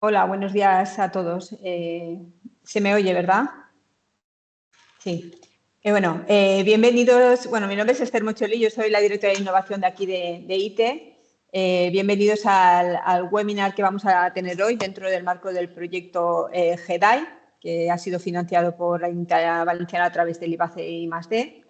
Hola, buenos días a todos. ¿Se me oye, verdad? Sí. Bienvenidos. Bueno, mi nombre es Esther Mocholí, yo soy la directora de innovación de aquí de ITE. Bienvenidos al webinar que vamos a tener hoy dentro del marco del proyecto GEDAI, que ha sido financiado por la Comunidad Valenciana a través del IBACE y +D.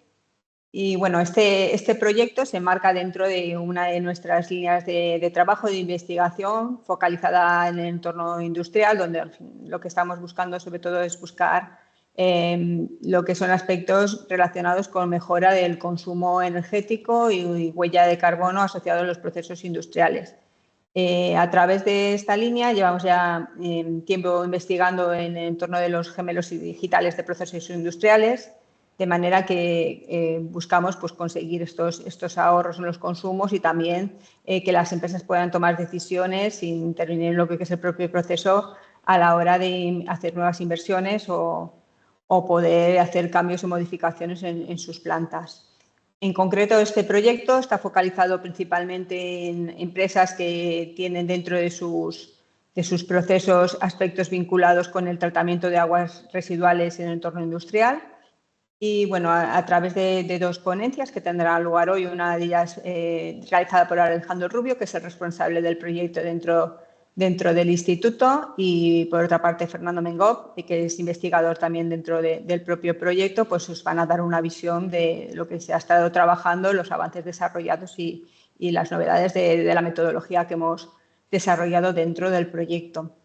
Y bueno, este proyecto se enmarca dentro de una de nuestras líneas de trabajo de investigación focalizada en el entorno industrial, donde lo que estamos buscando sobre todo es buscar lo que son aspectos relacionados con mejora del consumo energético y huella de carbono asociado a los procesos industriales. A través de esta línea llevamos ya tiempo investigando en el entorno de los gemelos digitales de procesos industriales, de manera que buscamos pues, conseguir estos ahorros en los consumos y también que las empresas puedan tomar decisiones sin intervenir en lo que es el propio proceso a la hora de hacer nuevas inversiones o poder hacer cambios o modificaciones en sus plantas. En concreto, este proyecto está focalizado principalmente en empresas que tienen dentro de sus procesos aspectos vinculados con el tratamiento de aguas residuales en el entorno industrial. Y bueno, a través de dos ponencias que tendrán lugar hoy, una de ellas realizada por Alejandro Rubio, que es el responsable del proyecto dentro del instituto, y por otra parte Fernando Mengó, que es investigador también dentro del propio proyecto, pues os van a dar una visión de lo que se ha estado trabajando, los avances desarrollados y las novedades de la metodología que hemos desarrollado dentro del proyecto.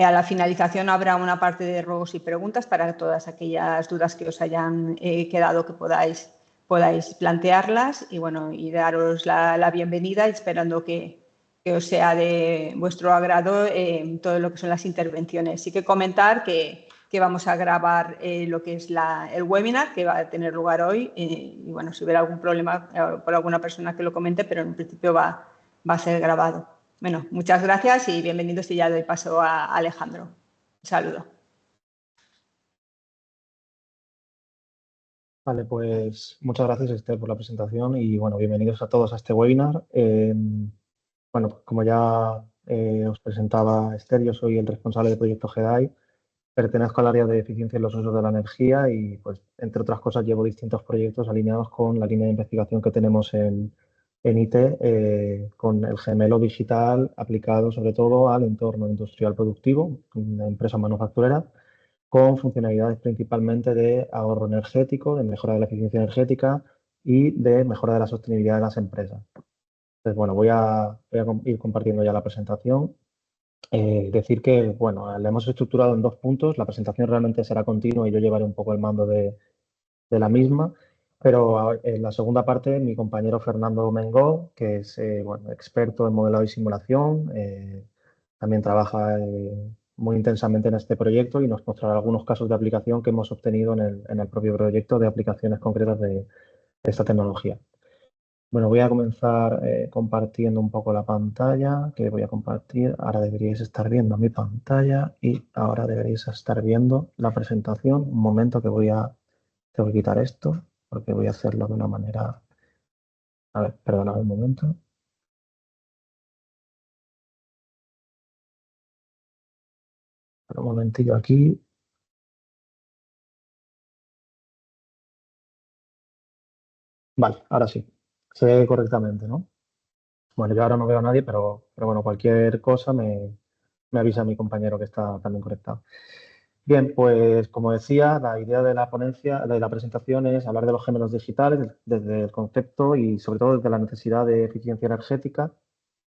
A la finalización habrá una parte de ruegos y preguntas para todas aquellas dudas que os hayan quedado que podáis plantearlas y, bueno, y daros la bienvenida, esperando que os sea de vuestro agrado todo lo que son las intervenciones. Sí que comentar que vamos a grabar lo que es el webinar que va a tener lugar hoy y, bueno, si hubiera algún problema por alguna persona que lo comente, pero en principio va a ser grabado. Bueno, muchas gracias y bienvenidos, y ya doy paso a Alejandro. Un saludo. Vale, pues muchas gracias, Esther, por la presentación y bueno, bienvenidos a todos a este webinar. Bueno, como ya os presentaba Esther, yo soy el responsable del proyecto GEDAI, pertenezco al área de eficiencia en los usos de la energía y, pues, entre otras cosas, llevo distintos proyectos alineados con la línea de investigación que tenemos en ITE, con el gemelo digital aplicado sobre todo al entorno industrial productivo, una empresa manufacturera, con funcionalidades principalmente de ahorro energético, de mejora de la eficiencia energética y de mejora de la sostenibilidad de las empresas. Entonces, bueno, voy a ir compartiendo ya la presentación. Decir que, bueno, la hemos estructurado en dos puntos. La presentación realmente será continua y yo llevaré un poco el mando de la misma, pero en la segunda parte mi compañero Fernando Mengó, que es bueno, experto en modelado y simulación, también trabaja muy intensamente en este proyecto y nos mostrará algunos casos de aplicación que hemos obtenido en el propio proyecto de aplicaciones concretas de esta tecnología. Bueno, voy a comenzar compartiendo un poco la pantalla que voy a compartir. Ahora deberíais estar viendo mi pantalla y ahora deberéis estar viendo la presentación. Un momento que tengo que quitar esto porque voy a hacerlo de una manera... A ver, perdonad un momento. Un momentillo aquí. Vale, ahora sí. Se ve correctamente, ¿no? Bueno, yo ahora no veo a nadie, pero bueno, cualquier cosa me avisa mi compañero que está también conectado. Bien, pues como decía, la idea de la ponencia, de la presentación es hablar de los gemelos digitales desde el concepto y sobre todo desde la necesidad de eficiencia energética,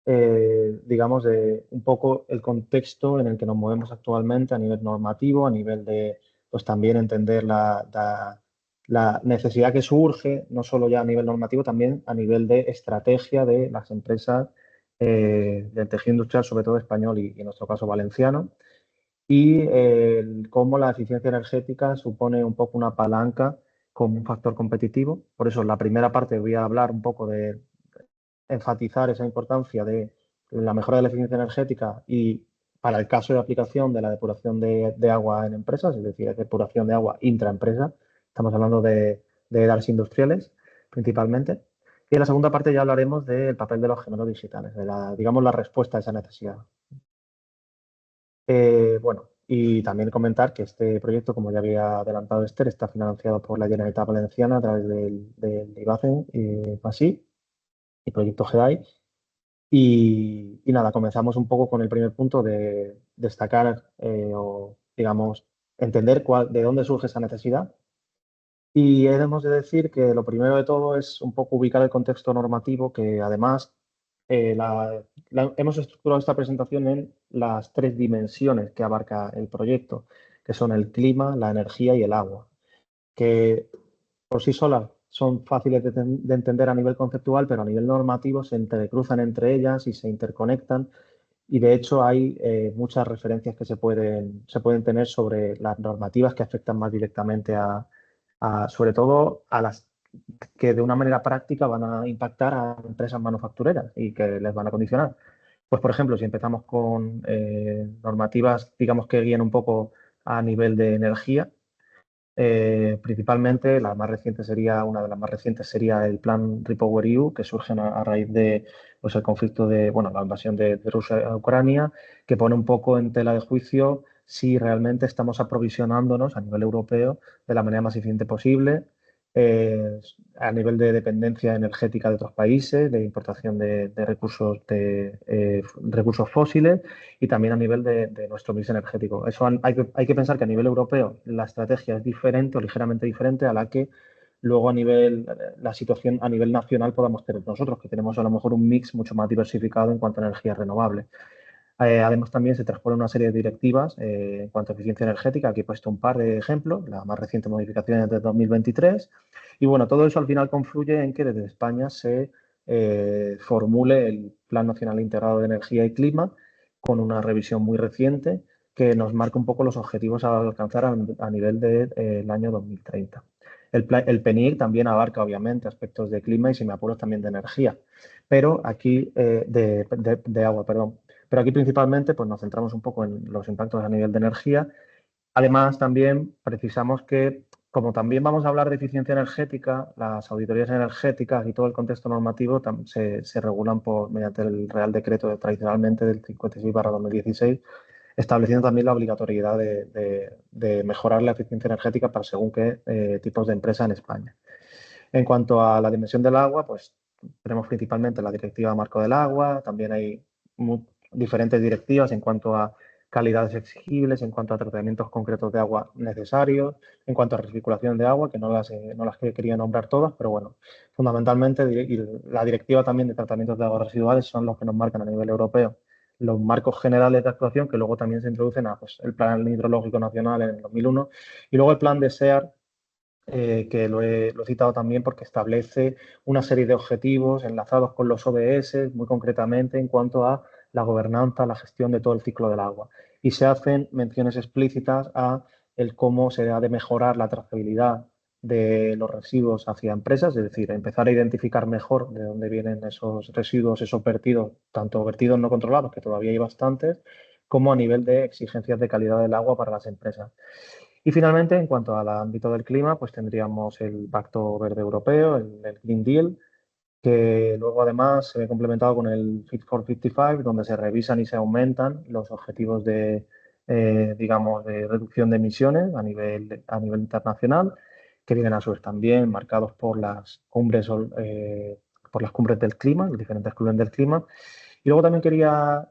digamos, de un poco el contexto en el que nos movemos actualmente a nivel normativo, a nivel de, pues también entender la necesidad que surge, no solo ya a nivel normativo, también a nivel de estrategia de las empresas del tejido industrial, sobre todo español y en nuestro caso valenciano, y cómo la eficiencia energética supone un poco una palanca como un factor competitivo. Por eso, en la primera parte voy a hablar un poco de enfatizar esa importancia de la mejora de la eficiencia energética y para el caso de aplicación de la depuración de agua en empresas, es decir, depuración de agua intraempresa. Estamos hablando de áreas industriales principalmente. Y en la segunda parte ya hablaremos del papel de los gemelos digitales, de digamos, la respuesta a esa necesidad. Bueno, y también comentar que este proyecto, como ya había adelantado Esther, está financiado por la Generalitat Valenciana a través del IBACEN, PASI, y Proyecto GEDAI. Y nada, comenzamos un poco con el primer punto de destacar o, digamos, entender de dónde surge esa necesidad. Y hemos de decir que lo primero de todo es un poco ubicar el contexto normativo, que además hemos estructurado esta presentación en las tres dimensiones que abarca el proyecto, que son el clima, la energía y el agua, que por sí solas son fáciles de entender a nivel conceptual, pero a nivel normativo se entrecruzan entre ellas y se interconectan. Y de hecho hay muchas referencias que se pueden tener sobre las normativas que afectan más directamente sobre todo a las que de una manera práctica van a impactar a empresas manufactureras y que les van a condicionar. Pues, por ejemplo, si empezamos con normativas, digamos, que guían un poco a nivel de energía, principalmente, una de las más recientes sería el plan REPowerEU, que surge a raíz de pues, el conflicto bueno, la invasión de Rusia a Ucrania, que pone un poco en tela de juicio si realmente estamos aprovisionándonos a nivel europeo de la manera más eficiente posible, a nivel de dependencia energética de otros países, de importación de recursos fósiles y también a nivel de nuestro mix energético. Eso hay que pensar que a nivel europeo la estrategia es diferente o ligeramente diferente a la que luego la situación a nivel nacional podamos tener nosotros, que tenemos a lo mejor un mix mucho más diversificado en cuanto a energías renovables. Además, también se transpone una serie de directivas en cuanto a eficiencia energética. Aquí he puesto un par de ejemplos, la más reciente modificación es de 2023. Y bueno, todo eso al final confluye en que desde España se formule el Plan Nacional Integrado de Energía y Clima con una revisión muy reciente que nos marca un poco los objetivos a alcanzar a nivel del año 2030. El PNIEC también abarca, obviamente, aspectos de clima y, si me apuras, también de energía, pero aquí de agua, perdón. Pero aquí principalmente pues, nos centramos un poco en los impactos a nivel de energía. Además, también precisamos que, como también vamos a hablar de eficiencia energética, las auditorías energéticas y todo el contexto normativo se regulan mediante el Real Decreto tradicionalmente del 56/2016, estableciendo también la obligatoriedad de mejorar la eficiencia energética para según qué tipos de empresa en España. En cuanto a la dimensión del agua, pues tenemos principalmente la Directiva Marco del Agua, también hay diferentes directivas en cuanto a calidades exigibles, en cuanto a tratamientos concretos de agua necesarios, en cuanto a recirculación de agua, que no las quería nombrar todas, pero bueno, fundamentalmente la Directiva también de tratamientos de aguas residuales son los que nos marcan a nivel europeo los marcos generales de actuación, que luego también se introducen a pues, el Plan Hidrológico Nacional en el 2001 y luego el Plan de SEAR, que lo he citado también porque establece una serie de objetivos enlazados con los ODS, muy concretamente en cuanto a la gobernanza, la gestión de todo el ciclo del agua. Y se hacen menciones explícitas a el cómo se ha de mejorar la trazabilidad de los residuos hacia empresas, es decir, empezar a identificar mejor de dónde vienen esos residuos, esos vertidos, tanto vertidos no controlados, que todavía hay bastantes, como a nivel de exigencias de calidad del agua para las empresas. Y finalmente, en cuanto al ámbito del clima, pues tendríamos el Pacto Verde Europeo, el Green Deal, que luego además se ve complementado con el Fit for 55, donde se revisan y se aumentan los objetivos digamos, de reducción de emisiones a nivel internacional, que vienen a su vez también marcados por las cumbres del clima, las diferentes cumbres del clima. Y luego también quería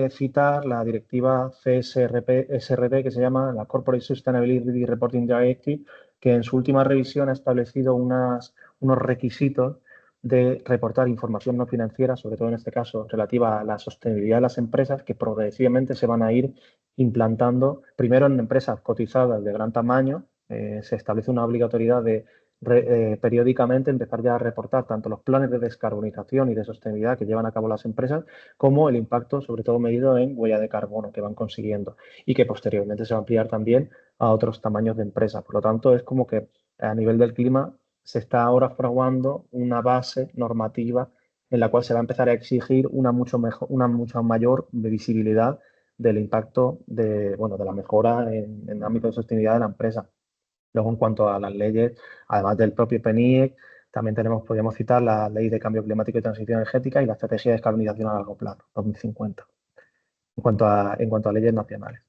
citar la directiva CSRD, que se llama la Corporate Sustainability Reporting Directive, que en su última revisión ha establecido unos requisitos de reportar información no financiera, sobre todo en este caso relativa a la sostenibilidad de las empresas, que progresivamente se van a ir implantando primero en empresas cotizadas de gran tamaño. Se establece una obligatoriedad de periódicamente empezar ya a reportar tanto los planes de descarbonización y de sostenibilidad que llevan a cabo las empresas, como el impacto, sobre todo medido en huella de carbono que van consiguiendo y que posteriormente se va a ampliar también a otros tamaños de empresas. Por lo tanto, es como que a nivel del clima se está ahora fraguando una base normativa en la cual se va a empezar a exigir una mucho mayor visibilidad del impacto de la mejora en el ámbito de sostenibilidad de la empresa. Luego, en cuanto a las leyes, además del propio PNIEC, también podríamos citar la Ley de Cambio Climático y Transición Energética y la Estrategia de Descarbonización a Largo Plazo, 2050, en cuanto a leyes nacionales.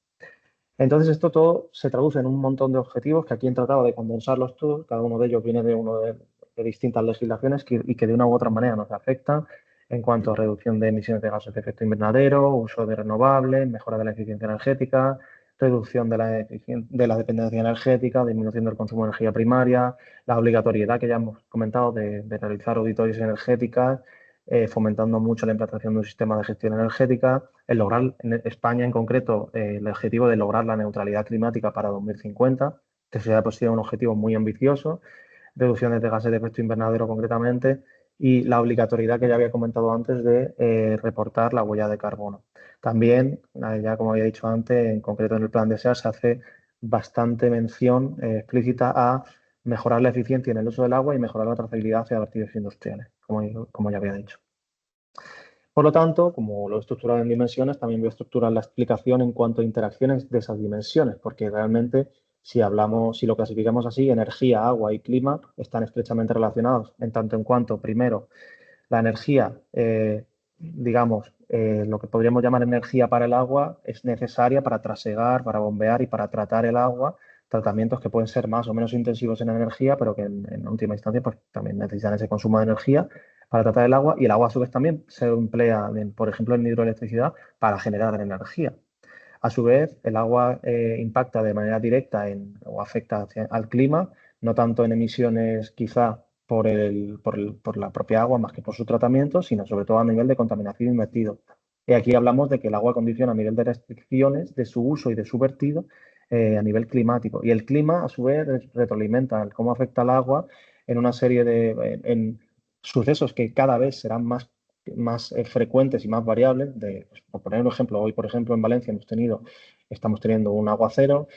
Entonces, esto todo se traduce en un montón de objetivos que aquí he tratado de condensarlos todos. Cada uno de ellos viene de distintas legislaciones y que de una u otra manera nos afectan en cuanto a reducción de emisiones de gases de efecto invernadero, uso de renovables, mejora de la eficiencia energética, reducción de la dependencia energética, disminución del consumo de energía primaria, la obligatoriedad que ya hemos comentado de realizar auditorías energéticas, fomentando mucho la implantación de un sistema de gestión energética, el lograr en España en concreto el objetivo de lograr la neutralidad climática para 2050, que sería pues, un objetivo muy ambicioso, reducciones de gases de efecto invernadero concretamente y la obligatoriedad que ya había comentado antes de reportar la huella de carbono. También, ya como había dicho antes, en concreto en el plan de SEA se hace bastante mención explícita a mejorar la eficiencia en el uso del agua y mejorar la trazabilidad hacia vertidos industriales, como ya había dicho. Por lo tanto, como lo he estructurado en dimensiones, también voy a estructurar la explicación en cuanto a interacciones de esas dimensiones, porque realmente si lo clasificamos así, energía, agua y clima están estrechamente relacionados, en tanto en cuanto, primero, la energía, lo que podríamos llamar energía para el agua, es necesaria para trasegar, para bombear y para tratar el agua, tratamientos que pueden ser más o menos intensivos en energía, pero que en última instancia pues, también necesitan ese consumo de energía para tratar el agua y el agua a su vez también se emplea, por ejemplo, en hidroelectricidad para generar energía. A su vez, el agua impacta de manera directa o afecta al clima, no tanto en emisiones quizá por la propia agua más que por su tratamiento, sino sobre todo a nivel de contaminación y vertido. Y aquí hablamos de que el agua condiciona a nivel de restricciones de su uso y de su vertido a nivel climático. Y el clima, a su vez, retroalimenta el cómo afecta al agua en una serie en sucesos que cada vez serán más frecuentes y más variables. Pues, por poner un ejemplo, hoy, por ejemplo, en Valencia estamos teniendo un aguacero,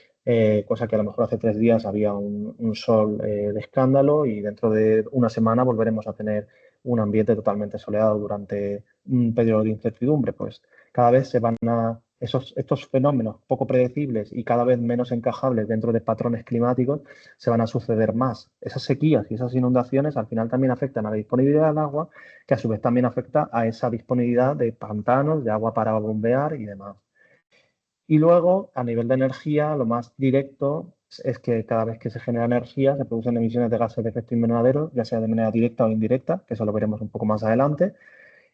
cosa que a lo mejor hace 3 días había un sol de escándalo y dentro de una semana volveremos a tener un ambiente totalmente soleado durante un periodo de incertidumbre. Pues cada vez se van a estos fenómenos poco predecibles y cada vez menos encajables dentro de patrones climáticos se van a suceder más. Esas sequías y esas inundaciones al final también afectan a la disponibilidad del agua, que a su vez también afecta a esa disponibilidad de pantanos, de agua para bombear y demás. Y luego, a nivel de energía, lo más directo es que cada vez que se genera energía se producen emisiones de gases de efecto invernadero, ya sea de manera directa o indirecta, que eso lo veremos un poco más adelante.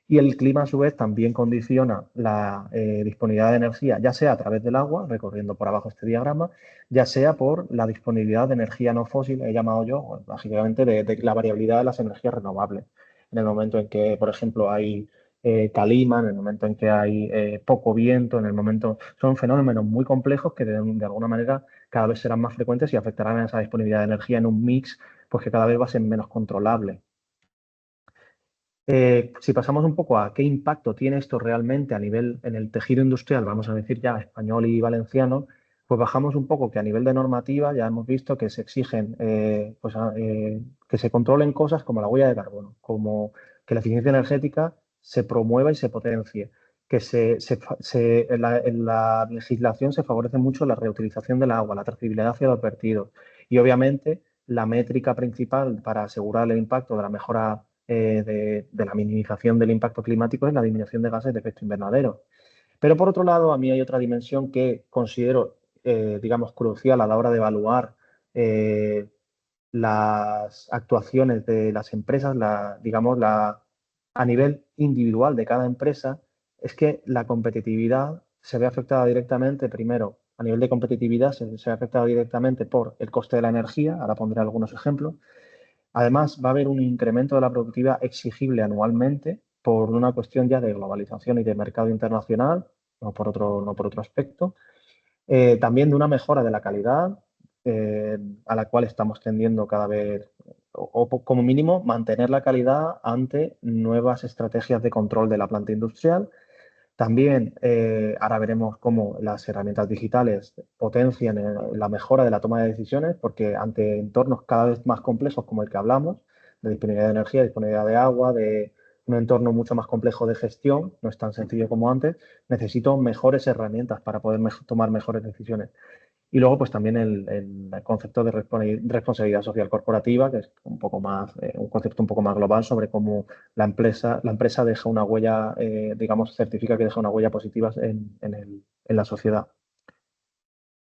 Y el clima, a su vez, también condiciona la disponibilidad de energía, ya sea a través del agua, recorriendo por abajo este diagrama, ya sea por la disponibilidad de energía no fósil, he llamado yo, bueno, básicamente, de la variabilidad de las energías renovables. En el momento en que, por ejemplo, hay calima, en el momento en que hay poco viento, en el momento... Son fenómenos muy complejos que de alguna manera cada vez serán más frecuentes y afectarán a esa disponibilidad de energía en un mix pues, que cada vez va a ser menos controlable. Si pasamos un poco a qué impacto tiene esto realmente a nivel en el tejido industrial, vamos a decir ya español y valenciano, pues bajamos un poco que a nivel de normativa ya hemos visto que se exigen que se controlen cosas como la huella de carbono, como que la eficiencia energética se promueva y se potencie, que en la legislación se favorece mucho la reutilización del agua, la trazabilidad hacia los vertidos y obviamente la métrica principal para asegurar el impacto de la mejora de la minimización del impacto climático es la disminución de gases de efecto invernadero. Pero por otro lado, a mí hay otra dimensión que considero, digamos, crucial a la hora de evaluar las actuaciones de las empresas, a nivel individual de cada empresa, es que la competitividad se ve afectada directamente, primero, a nivel de competitividad se ve afectada directamente por el coste de la energía, ahora pondré algunos ejemplos. Además, va a haber un incremento de la productividad exigible anualmente por una cuestión ya de globalización y de mercado internacional, no por otro aspecto. También de una mejora de la calidad, a la cual estamos tendiendo cada vez, como mínimo, mantener la calidad ante nuevas estrategias de control de la planta industrial. También ahora veremos cómo las herramientas digitales potencian la mejora de la toma de decisiones, porque ante entornos cada vez más complejos como el que hablamos, de disponibilidad de energía, disponibilidad de agua, de un entorno mucho más complejo de gestión, no es tan sencillo como antes, necesito mejores herramientas para poder tomar mejores decisiones. Y luego, pues también el concepto de responsabilidad social corporativa, que es un poco más, un concepto un poco más global sobre cómo la empresa deja una huella, digamos, certifica que deja una huella positiva en la sociedad.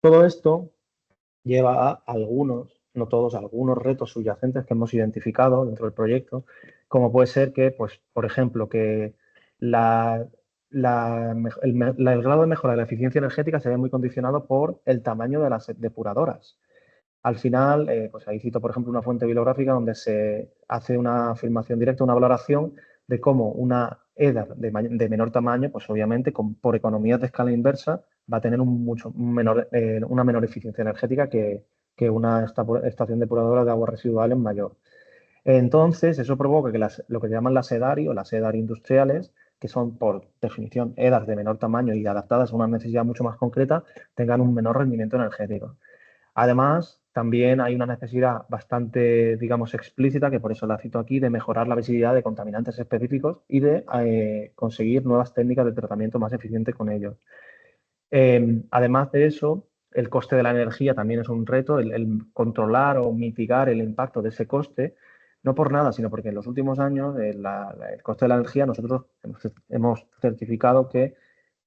Todo esto lleva a algunos, no todos, algunos retos subyacentes que hemos identificado dentro del proyecto, como puede ser que, pues, por ejemplo, que el grado de mejora de la eficiencia energética se ve muy condicionado por el tamaño de las depuradoras. Al final, pues ahí cito, por ejemplo, una fuente bibliográfica donde se hace una afirmación directa, una valoración de cómo una EDAR de menor tamaño, pues obviamente por economías de escala inversa, va a tener una menor eficiencia energética que una estación depuradora de aguas residuales mayor. Entonces, eso provoca que lo que llaman las EDARI o las EDAR industriales, que son por definición EDAR de menor tamaño y adaptadas a una necesidad mucho más concreta, tengan un menor rendimiento energético. Además, también hay una necesidad bastante, digamos, explícita, que por eso la cito aquí, de mejorar la visibilidad de contaminantes específicos y de conseguir nuevas técnicas de tratamiento más eficientes con ellos. Además de eso, el coste de la energía también es un reto, el controlar o mitigar el impacto de ese coste, no por nada, sino porque en los últimos años el coste de la energía nosotros hemos certificado que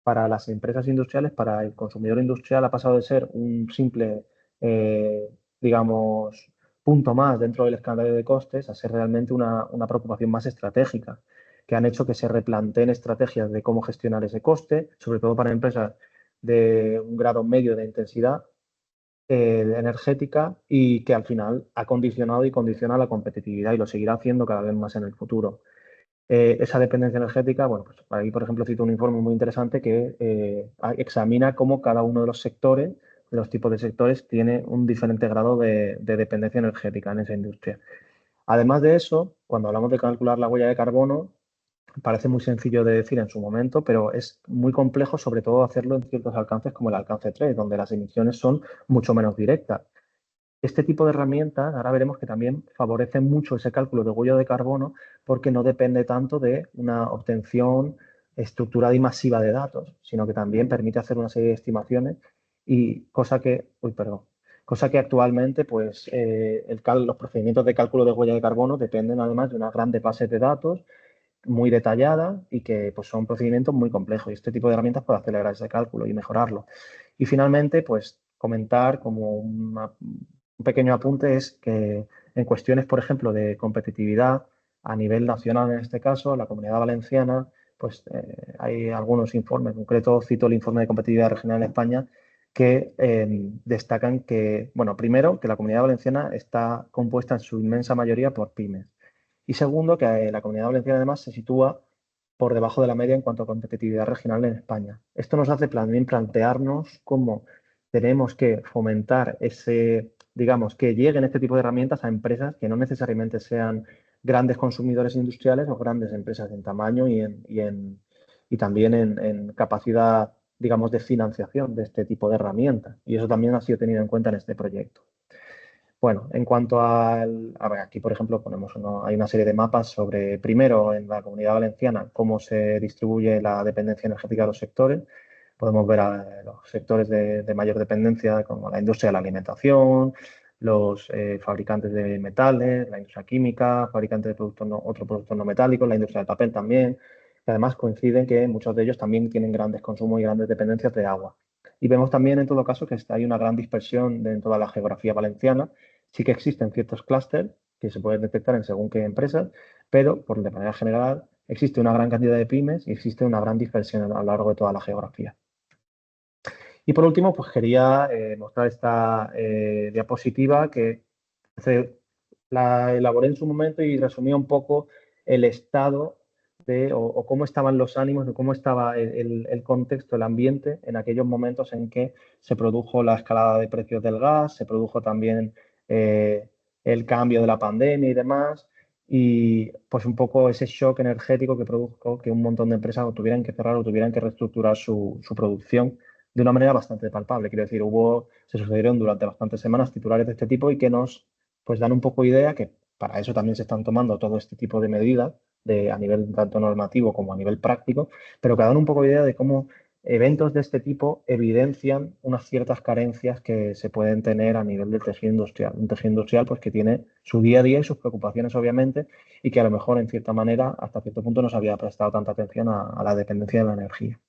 para las empresas industriales, para el consumidor industrial, ha pasado de ser un simple, digamos, punto más dentro del escándalo de costes a ser realmente una preocupación más estratégica, que han hecho que se replanteen estrategias de cómo gestionar ese coste, sobre todo para empresas de un grado medio de intensidad energética y que al final ha condicionado y condiciona la competitividad y lo seguirá haciendo cada vez más en el futuro. Esa dependencia energética, bueno, pues ahí, por ejemplo, cito un informe muy interesante que examina cómo cada uno de los sectores, de los tipos de sectores, tiene un diferente grado de dependencia energética en esa industria. Además de eso, cuando hablamos de calcular la huella de carbono, parece muy sencillo de decir en su momento, pero es muy complejo, sobre todo hacerlo en ciertos alcances como el alcance 3, donde las emisiones son mucho menos directas. Este tipo de herramientas, ahora veremos que también favorecen mucho ese cálculo de huella de carbono porque no depende tanto de una obtención estructurada y masiva de datos, sino que también permite hacer una serie de estimaciones y cosa que actualmente pues, los procedimientos de cálculo de huella de carbono dependen además de unas grandes bases de datos muy detalladas y que pues, son procedimientos muy complejos y este tipo de herramientas puede acelerar ese cálculo y mejorarlo. Y finalmente, pues comentar como un pequeño apunte es que en cuestiones, por ejemplo, de competitividad a nivel nacional, en este caso, la Comunidad Valenciana, pues hay algunos informes, en concreto cito el informe de competitividad regional en España, que destacan que, bueno, primero, que la Comunidad Valenciana está compuesta en su inmensa mayoría por pymes. Y segundo, que la Comunidad Valenciana además se sitúa por debajo de la media en cuanto a competitividad regional en España. Esto nos hace también plantearnos cómo tenemos que fomentar digamos, que lleguen este tipo de herramientas a empresas que no necesariamente sean grandes consumidores industriales o grandes empresas en tamaño y también en capacidad, digamos, de financiación de este tipo de herramientas. Y eso también ha sido tenido en cuenta en este proyecto. Bueno, en cuanto a ver, aquí, por ejemplo, hay una serie de mapas sobre, primero, en la Comunidad Valenciana, cómo se distribuye la dependencia energética de los sectores. Podemos ver a los sectores de mayor dependencia, como la industria de la alimentación, los fabricantes de metales, la industria química, fabricantes de otros productos no metálicos, la industria del papel también, que además coinciden que muchos de ellos también tienen grandes consumos y grandes dependencias de agua. Y vemos también, en todo caso, que hay una gran dispersión en toda la geografía valenciana. Sí que existen ciertos clústeres que se pueden detectar en según qué empresas, pero de manera general existe una gran cantidad de pymes y existe una gran dispersión a lo largo de toda la geografía. Y por último, pues quería mostrar esta diapositiva que la elaboré en su momento y resumía un poco el estado o cómo estaban los ánimos, o cómo estaba el contexto, el ambiente en aquellos momentos en que se produjo la escalada de precios del gas, se produjo también el cambio de la pandemia y demás, y pues un poco ese shock energético que produjo que un montón de empresas o tuvieran que cerrar o tuvieran que reestructurar su producción de una manera bastante palpable. Quiero decir, se sucedieron durante bastantes semanas titulares de este tipo y que nos pues dan un poco idea que para eso también se están tomando todo este tipo de medidas a nivel tanto normativo como a nivel práctico, pero que dan un poco idea de cómo eventos de este tipo evidencian unas ciertas carencias que se pueden tener a nivel del tejido industrial. Un tejido industrial pues, que tiene su día a día y sus preocupaciones, obviamente, y que a lo mejor, en cierta manera, hasta cierto punto no se había prestado tanta atención a la dependencia de la energía.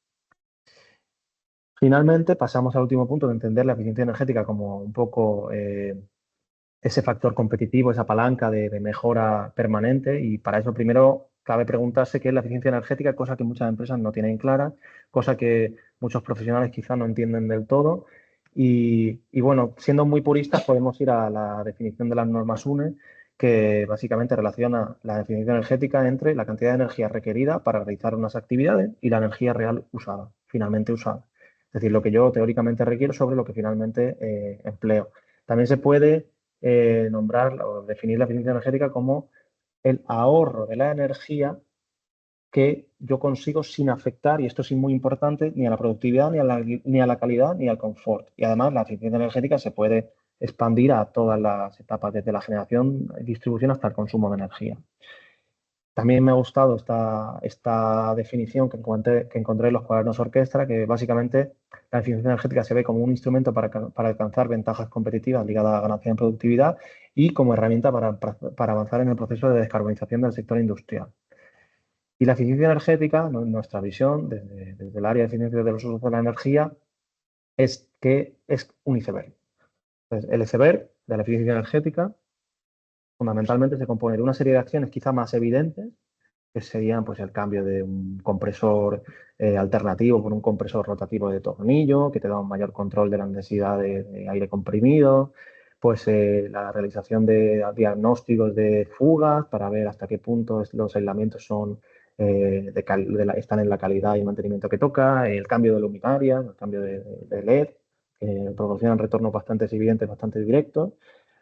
Finalmente, pasamos al último punto de entender la eficiencia energética como un poco ese factor competitivo, esa palanca de mejora permanente. Y para eso primero cabe preguntarse qué es la eficiencia energética, cosa que muchas empresas no tienen clara, cosa que muchos profesionales quizás no entienden del todo. Y bueno, siendo muy puristas, podemos ir a la definición de las normas UNE, que básicamente relaciona la eficiencia energética entre la cantidad de energía requerida para realizar unas actividades y la energía real usada, finalmente usada. Es decir, lo que yo teóricamente requiero sobre lo que finalmente empleo. También se puede nombrar o definir la eficiencia energética como el ahorro de la energía que yo consigo sin afectar, y esto es muy importante, ni a la productividad, ni a la calidad, ni al confort. Y además la eficiencia energética se puede expandir a todas las etapas, desde la generación y distribución hasta el consumo de energía. También me ha gustado esta definición que encontré en los cuadernos orquestra, que básicamente la eficiencia energética se ve como un instrumento para alcanzar ventajas competitivas ligadas a la ganancia en productividad y como herramienta para avanzar en el proceso de descarbonización del sector industrial. Y la eficiencia energética, en nuestra visión, desde el área de eficiencia de los usos de la energía, es que es un iceberg. Entonces, el iceberg de la eficiencia energética fundamentalmente se compone de una serie de acciones quizá más evidentes, que serían pues, el cambio de un compresor alternativo por un compresor rotativo de tornillo, que te da un mayor control de la densidad de aire comprimido, pues la realización de diagnósticos de fugas para ver hasta qué punto los aislamientos son, están en la calidad y mantenimiento que toca, el cambio de luminaria, el cambio de LED, que proporcionan retornos bastante evidentes, bastante directos,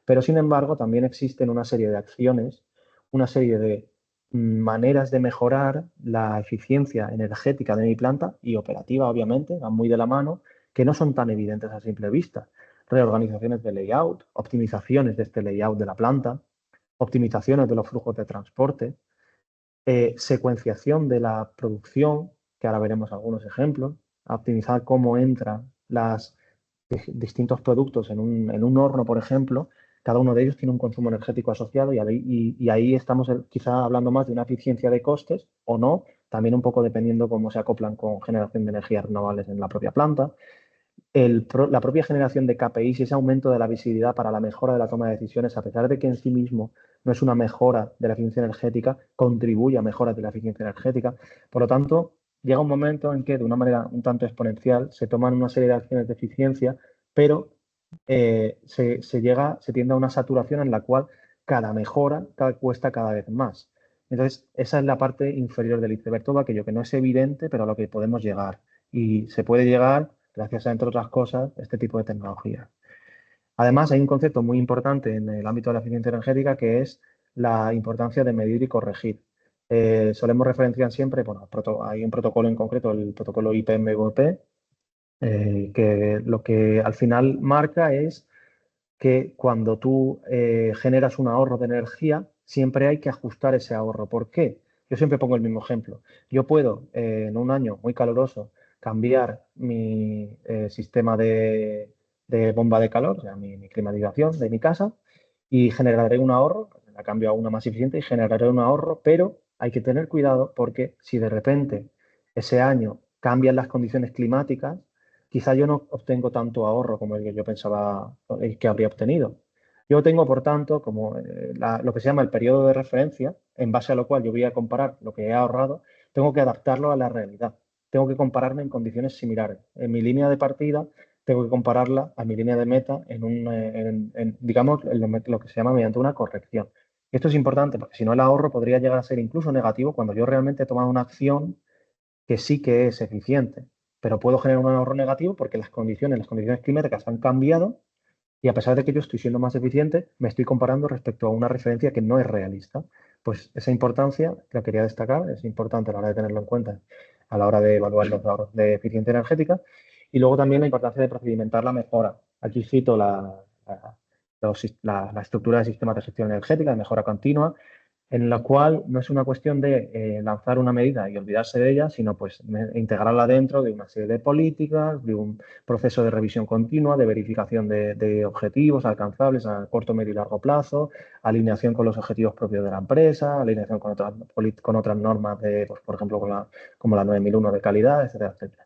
pero sin embargo también existen una serie de acciones, una serie de maneras de mejorar la eficiencia energética de mi planta y operativa, obviamente, van muy de la mano, que no son tan evidentes a simple vista. Reorganizaciones de layout, optimizaciones de este layout de la planta, optimizaciones de los flujos de transporte, secuenciación de la producción, que ahora veremos algunos ejemplos, a optimizar cómo entran los distintos productos en un horno, por ejemplo. Cada uno de ellos tiene un consumo energético asociado y ahí estamos quizá hablando más de una eficiencia de costes o no, también un poco dependiendo cómo se acoplan con generación de energías renovables en la propia planta. La propia generación de KPIs y ese aumento de la visibilidad para la mejora de la toma de decisiones, a pesar de que en sí mismo no es una mejora de la eficiencia energética, contribuye a mejoras de la eficiencia energética. Por lo tanto, llega un momento en que de una manera un tanto exponencial se toman una serie de acciones de eficiencia, pero se tiende a una saturación en la cual cada mejora cuesta cada vez más. Entonces, esa es la parte inferior del iceberg, todo aquello que no es evidente, pero a lo que podemos llegar. Y se puede llegar gracias a, entre otras cosas, este tipo de tecnología. Además, hay un concepto muy importante en el ámbito de la eficiencia energética que es la importancia de medir y corregir. Solemos referenciar siempre, bueno, hay un protocolo en concreto, el protocolo IPMVP, que lo que al final marca es que cuando tú generas un ahorro de energía, siempre hay que ajustar ese ahorro. ¿Por qué? Yo siempre pongo el mismo ejemplo. Yo puedo, en un año muy caluroso, cambiar mi sistema de bomba de calor, o sea, mi climatización de mi casa, y generaré un ahorro, la cambio a una más eficiente y generaré un ahorro, pero hay que tener cuidado porque si de repente ese año cambian las condiciones climáticas, quizá yo no obtengo tanto ahorro como el que yo pensaba que habría obtenido. Yo tengo, por tanto, como lo que se llama el periodo de referencia, en base a lo cual yo voy a comparar lo que he ahorrado, tengo que adaptarlo a la realidad. Tengo que compararme en condiciones similares. En mi línea de partida, tengo que compararla a mi línea de meta digamos, lo que se llama mediante una corrección. Esto es importante porque si no el ahorro podría llegar a ser incluso negativo cuando yo realmente he tomado una acción que sí que es eficiente, pero puedo generar un ahorro negativo porque las condiciones climáticas han cambiado y a pesar de que yo estoy siendo más eficiente, me estoy comparando respecto a una referencia que no es realista. Pues esa importancia la quería destacar, es importante a la hora de tenerlo en cuenta a la hora de evaluar los ahorros de eficiencia energética y luego también la importancia de procedimentar la mejora. Aquí cito la estructura de sistemas de gestión energética, de mejora continua, en la cual no es una cuestión de lanzar una medida y olvidarse de ella, sino pues integrarla dentro de una serie de políticas, de un proceso de revisión continua, de verificación de objetivos alcanzables a corto, medio y largo plazo, alineación con los objetivos propios de la empresa, alineación con otras normas, pues, por ejemplo, como la 9001 de calidad, etcétera, etcétera.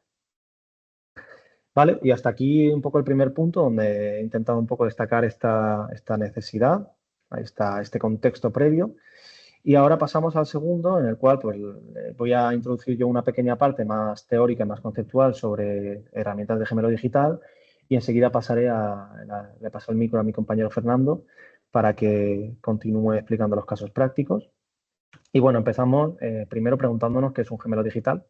¿Vale? Y hasta aquí un poco el primer punto donde he intentado un poco destacar esta necesidad, este contexto previo. Y ahora pasamos al segundo, en el cual pues, voy a introducir yo una pequeña parte más teórica y más conceptual sobre herramientas de gemelo digital y enseguida le paso el micro a mi compañero Fernando para que continúe explicando los casos prácticos. Y bueno, empezamos primero preguntándonos qué es un gemelo digital.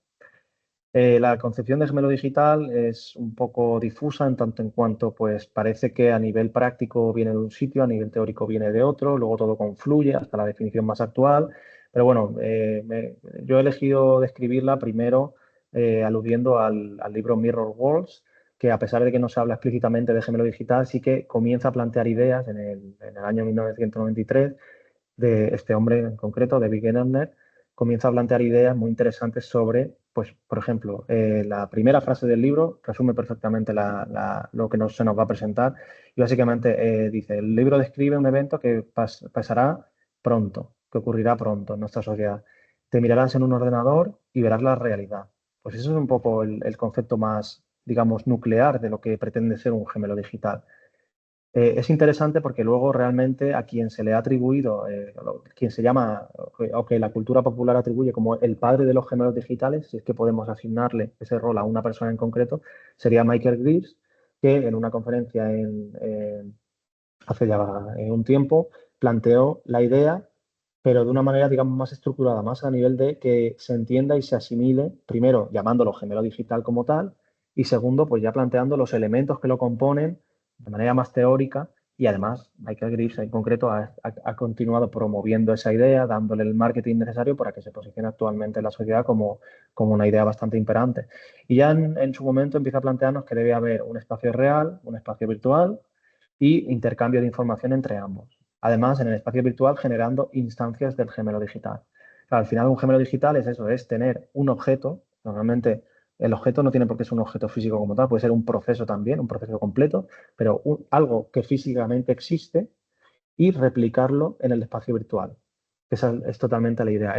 La concepción de gemelo digital es un poco difusa en tanto en cuanto pues parece que a nivel práctico viene de un sitio, a nivel teórico viene de otro, luego todo confluye hasta la definición más actual. Pero bueno, yo he elegido describirla primero aludiendo al libro Mirror Worlds, que a pesar de que no se habla explícitamente de gemelo digital, sí que comienza a plantear ideas en el año 1993 de este hombre en concreto, de David Gardner, comienza a plantear ideas muy interesantes sobre, pues, por ejemplo, la primera frase del libro resume perfectamente lo que se nos va a presentar y básicamente dice, el libro describe un evento que pasará pronto, que ocurrirá pronto en nuestra sociedad. Te mirarás en un ordenador y verás la realidad. Pues eso es un poco el concepto más, digamos, nuclear de lo que pretende ser un gemelo digital. Es interesante porque luego realmente a quien se le ha atribuido, quien se llama, o que la cultura popular atribuye como el padre de los gemelos digitales, si es que podemos asignarle ese rol a una persona en concreto, sería Michael Greaves, que en una conferencia hace ya un tiempo planteó la idea, pero de una manera, digamos, más estructurada, más a nivel de que se entienda y se asimile, primero llamándolo gemelo digital como tal, y segundo, pues ya planteando los elementos que lo componen de manera más teórica. Y además, Michael Greaves en concreto ha continuado promoviendo esa idea, dándole el marketing necesario para que se posicione actualmente en la sociedad como una idea bastante imperante. Y ya en su momento empieza a plantearnos que debe haber un espacio real, un espacio virtual y intercambio de información entre ambos. Además, en el espacio virtual generando instancias del gemelo digital. Claro, al final un gemelo digital es eso, es tener un objeto, normalmente el objeto no tiene por qué ser un objeto físico como tal, puede ser un proceso también, un proceso completo, pero algo que físicamente existe y replicarlo en el espacio virtual. Esa es totalmente la idea.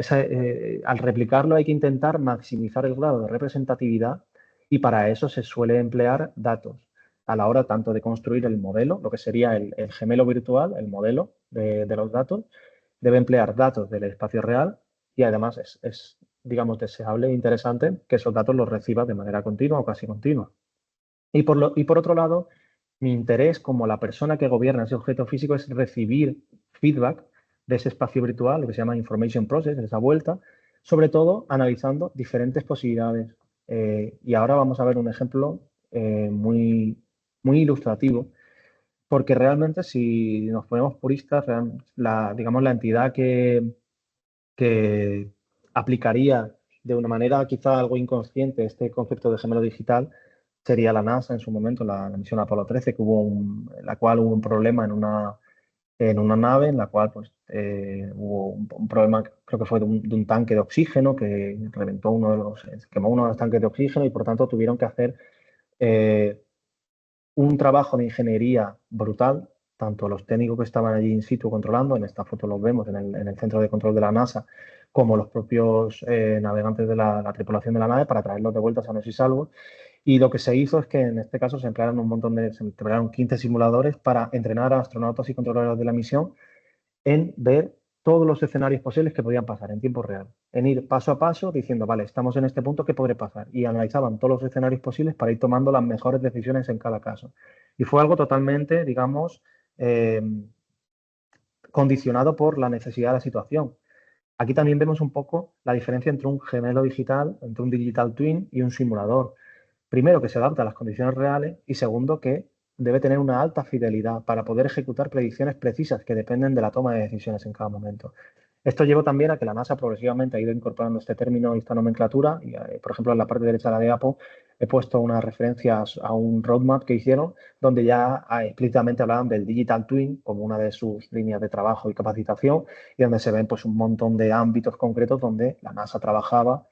Al replicarlo hay que intentar maximizar el grado de representatividad y para eso se suele emplear datos a la hora tanto de construir el modelo, lo que sería el gemelo virtual, el modelo de los datos, debe emplear datos del espacio real y además digamos, deseable e interesante que esos datos los reciba de manera continua o casi continua. Y por otro lado, mi interés como la persona que gobierna ese objeto físico es recibir feedback de ese espacio virtual, lo que se llama information process, esa vuelta, sobre todo analizando diferentes posibilidades. Y ahora vamos a ver un ejemplo muy, muy ilustrativo, porque realmente si nos ponemos puristas, digamos, la entidad que aplicaría de una manera quizá algo inconsciente este concepto de gemelo digital sería la NASA en su momento, la misión Apolo 13, en la cual hubo un problema en una nave, en la cual pues, hubo un problema, creo que fue de un tanque de oxígeno que reventó quemó uno de los tanques de oxígeno y por tanto tuvieron que hacer eh, un trabajo de ingeniería brutal, tanto los técnicos que estaban allí in situ controlando, en esta foto los vemos en el centro de control de la NASA, como los propios navegantes de la tripulación de la nave para traerlos de vuelta sanos y salvos. Y lo que se hizo es que en este caso se emplearon 15 simuladores para entrenar a astronautas y controladores de la misión en ver todos los escenarios posibles que podían pasar en tiempo real, en ir paso a paso diciendo, vale, estamos en este punto, ¿qué podría pasar? Y analizaban todos los escenarios posibles para ir tomando las mejores decisiones en cada caso. Y fue algo totalmente, digamos, eh, condicionado por la necesidad de la situación. Aquí también vemos un poco la diferencia entre un gemelo digital, entre un digital twin y un simulador. Primero, que se adapta a las condiciones reales y segundo, que debe tener una alta fidelidad para poder ejecutar predicciones precisas que dependen de la toma de decisiones en cada momento. Esto llevó también a que la NASA progresivamente ha ido incorporando este término y esta nomenclatura. Y, por ejemplo, en la parte derecha de la diapo he puesto unas referencias a un roadmap que hicieron donde ya explícitamente hablaban del Digital Twin como una de sus líneas de trabajo y capacitación y donde se ven pues, un montón de ámbitos concretos donde la NASA trabajaba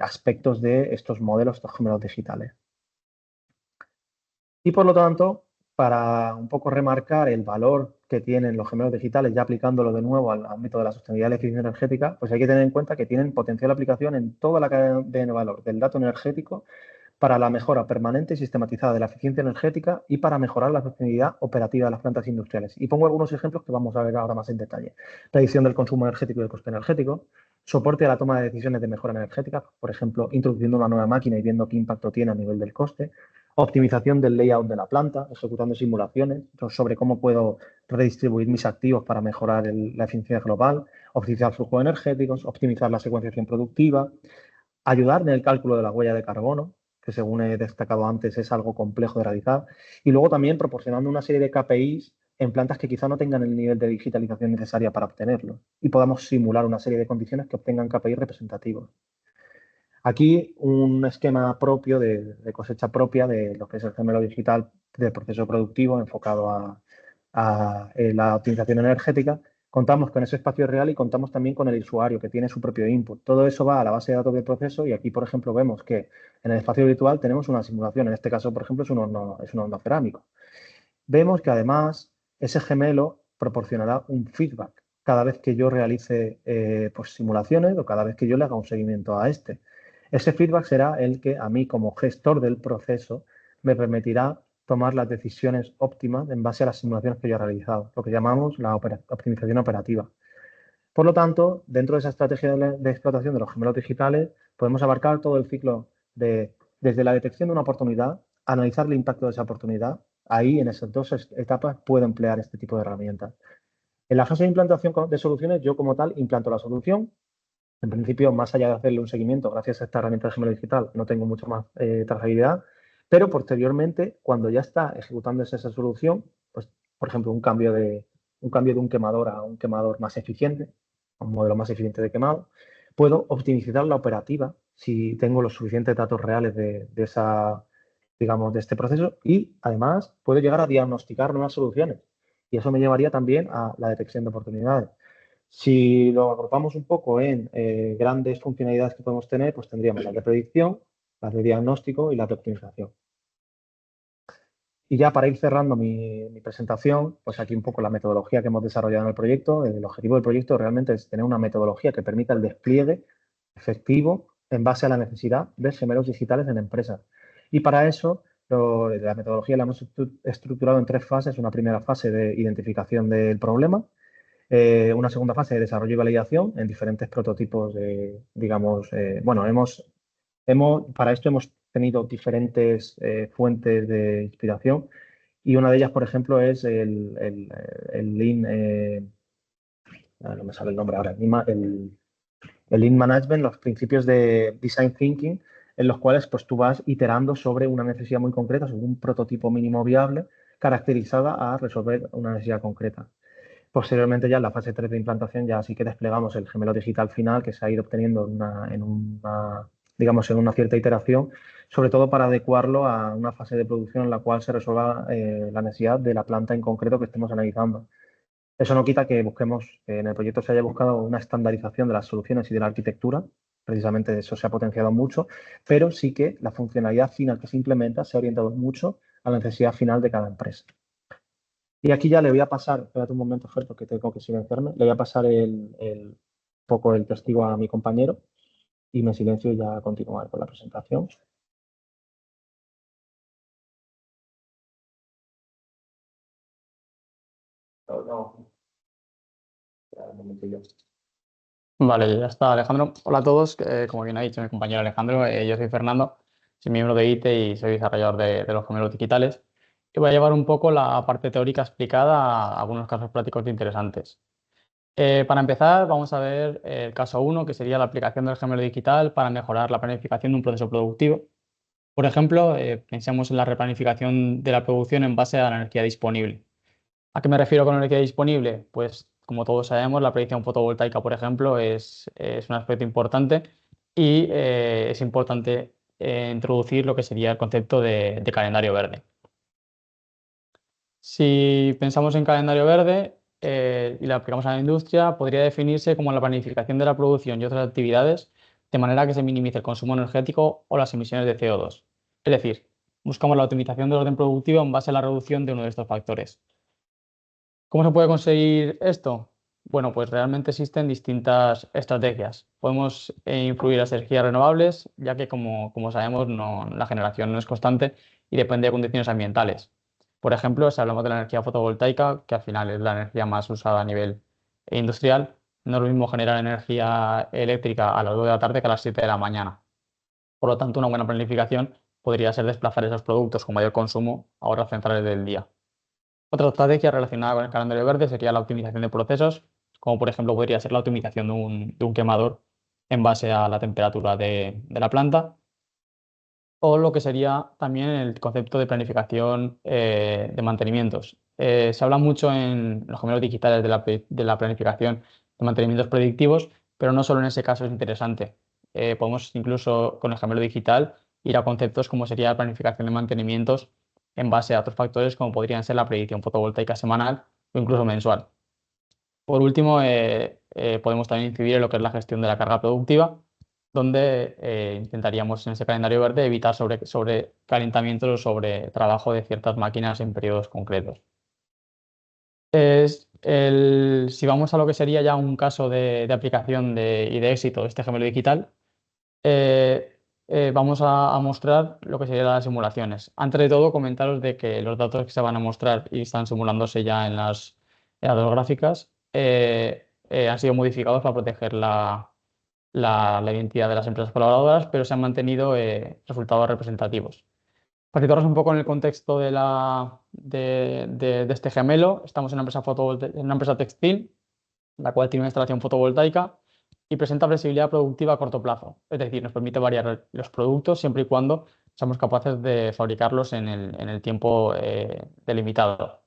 aspectos de estos modelos, estos gemelos digitales. Y por lo tanto, para un poco remarcar el valor que tienen los gemelos digitales, ya aplicándolo de nuevo al ámbito de la sostenibilidad y la eficiencia energética, pues hay que tener en cuenta que tienen potencial aplicación en toda la cadena de valor del dato energético para la mejora permanente y sistematizada de la eficiencia energética y para mejorar la sostenibilidad operativa de las plantas industriales. Y pongo algunos ejemplos que vamos a ver ahora más en detalle. Reducción del consumo energético y del coste energético, soporte a la toma de decisiones de mejora energética, por ejemplo, introduciendo una nueva máquina y viendo qué impacto tiene a nivel del coste, optimización del layout de la planta, ejecutando simulaciones sobre cómo puedo redistribuir mis activos para mejorar la eficiencia global, optimizar flujos energéticos, optimizar la secuenciación productiva, ayudar en el cálculo de la huella de carbono, que según he destacado antes es algo complejo de realizar, y luego también proporcionando una serie de KPIs en plantas que quizá no tengan el nivel de digitalización necesaria para obtenerlo y podamos simular una serie de condiciones que obtengan KPIs representativos. Aquí un esquema propio de cosecha propia de lo que es el gemelo digital del proceso productivo enfocado a la optimización energética. Contamos con ese espacio real y contamos también con el usuario que tiene su propio input. Todo eso va a la base de datos del proceso y aquí, por ejemplo, vemos que en el espacio virtual tenemos una simulación. En este caso, por ejemplo, es un horno cerámico. Vemos que además ese gemelo proporcionará un feedback cada vez que yo realice pues, simulaciones o cada vez que yo le haga un seguimiento a este. Ese feedback será el que a mí como gestor del proceso me permitirá tomar las decisiones óptimas en base a las simulaciones que yo he realizado, lo que llamamos la optimización operativa. Por lo tanto, dentro de esa estrategia de explotación de los gemelos digitales, podemos abarcar todo el ciclo desde la detección de una oportunidad, analizar el impacto de esa oportunidad. Ahí, en esas dos etapas, puedo emplear este tipo de herramientas. En la fase de implantación de soluciones, yo como tal implanto la solución. En principio, más allá de hacerle un seguimiento, gracias a esta herramienta de gemelo digital, no tengo mucho más trazabilidad, pero posteriormente, cuando ya está ejecutándose esa solución, pues, por ejemplo, un cambio de un quemador a un quemador más eficiente, a un modelo más eficiente de quemado, puedo optimizar la operativa si tengo los suficientes datos reales de esa, digamos, de este proceso y además puedo llegar a diagnosticar nuevas soluciones y eso me llevaría también a la detección de oportunidades. Si lo agrupamos un poco en grandes funcionalidades que podemos tener, pues tendríamos las de predicción, las de diagnóstico y las de optimización. Y ya para ir cerrando mi presentación, pues aquí un poco la metodología que hemos desarrollado en el proyecto. El objetivo del proyecto realmente es tener una metodología que permita el despliegue efectivo en base a la necesidad de gemelos digitales en empresas. Y para eso, la metodología la hemos estructurado en 3 fases. Una primera fase de identificación del problema, una segunda fase de desarrollo y validación en diferentes prototipos digamos, bueno, para esto hemos tenido diferentes fuentes de inspiración y una de ellas, por ejemplo, es el Lean, no me sale el nombre ahora, el Lean Management, los principios de Design Thinking, en los cuales pues, tú vas iterando sobre una necesidad muy concreta, sobre un prototipo mínimo viable caracterizada a resolver una necesidad concreta. Posteriormente, ya en la fase 3 de implantación, ya sí que desplegamos el gemelo digital final que se ha ido obteniendo digamos, en una cierta iteración, sobre todo para adecuarlo a una fase de producción en la cual se resuelva la necesidad de la planta en concreto que estemos analizando. Eso no quita que busquemos, que en el proyecto se haya buscado una estandarización de las soluciones y de la arquitectura, precisamente eso se ha potenciado mucho, pero sí que la funcionalidad final que se implementa se ha orientado mucho a la necesidad final de cada empresa. Y aquí ya le voy a pasar, espérate un momento, Fer, porque tengo que silenciarme, le voy a pasar poco el testigo a mi compañero y me silencio y ya continuar con la presentación. Vale, ya está, Alejandro. Hola a todos. Como bien ha dicho mi compañero Alejandro, yo soy Fernando, soy miembro de ITE y soy desarrollador de los gemelos digitales. Y voy a llevar un poco la parte teórica explicada a algunos casos prácticos interesantes. Para empezar, vamos a ver el caso 1, que sería la aplicación del gemelo digital para mejorar la planificación de un proceso productivo. Por ejemplo, pensemos en la replanificación de la producción en base a la energía disponible. ¿A qué me refiero con energía disponible? Pues, como todos sabemos, la predicción fotovoltaica, por ejemplo, es un aspecto importante y es importante introducir lo que sería el concepto de calendario verde. Si pensamos en calendario verde y lo aplicamos a la industria, podría definirse como la planificación de la producción y otras actividades de manera que se minimice el consumo energético o las emisiones de CO2. Es decir, buscamos la optimización del orden productivo en base a la reducción de uno de estos factores. ¿Cómo se puede conseguir esto? Bueno, pues realmente existen distintas estrategias. Podemos influir las energías renovables, ya que como sabemos la generación no es constante y depende de condiciones ambientales. Por ejemplo, si hablamos de la energía fotovoltaica, que al final es la energía más usada a nivel industrial, no es lo mismo generar energía eléctrica a las 2 de la tarde que a las 7 de la mañana. Por lo tanto, una buena planificación podría ser desplazar esos productos con mayor consumo a horas centrales del día. Otra estrategia relacionada con el calendario verde sería la optimización de procesos, como por ejemplo podría ser la optimización de un quemador en base a la temperatura de la planta, o lo que sería también el concepto de planificación de mantenimientos. Se habla mucho en los gemelos digitales de la planificación de mantenimientos predictivos, pero no solo en ese caso es interesante. Podemos incluso con el gemelo digital ir a conceptos como sería la planificación de mantenimientos en base a otros factores como podrían ser la predicción fotovoltaica semanal o incluso mensual. Por último, podemos también incidir en lo que es la gestión de la carga productiva, donde intentaríamos en ese calendario verde evitar sobrecalentamientos o sobre trabajo de ciertas máquinas en periodos concretos. Si vamos a lo que sería ya un caso de aplicación y de éxito de este gemelo digital, vamos a mostrar lo que serían las simulaciones. Antes de todo, comentaros de que los datos que se van a mostrar y están simulándose ya en las dos gráficas han sido modificados para proteger la identidad de las empresas colaboradoras, pero se han mantenido resultados representativos. Para situaros un poco en el contexto de este gemelo, estamos en una empresa textil, la cual tiene una instalación fotovoltaica y presenta flexibilidad productiva a corto plazo. Es decir, nos permite variar los productos siempre y cuando seamos capaces de fabricarlos en el tiempo delimitado.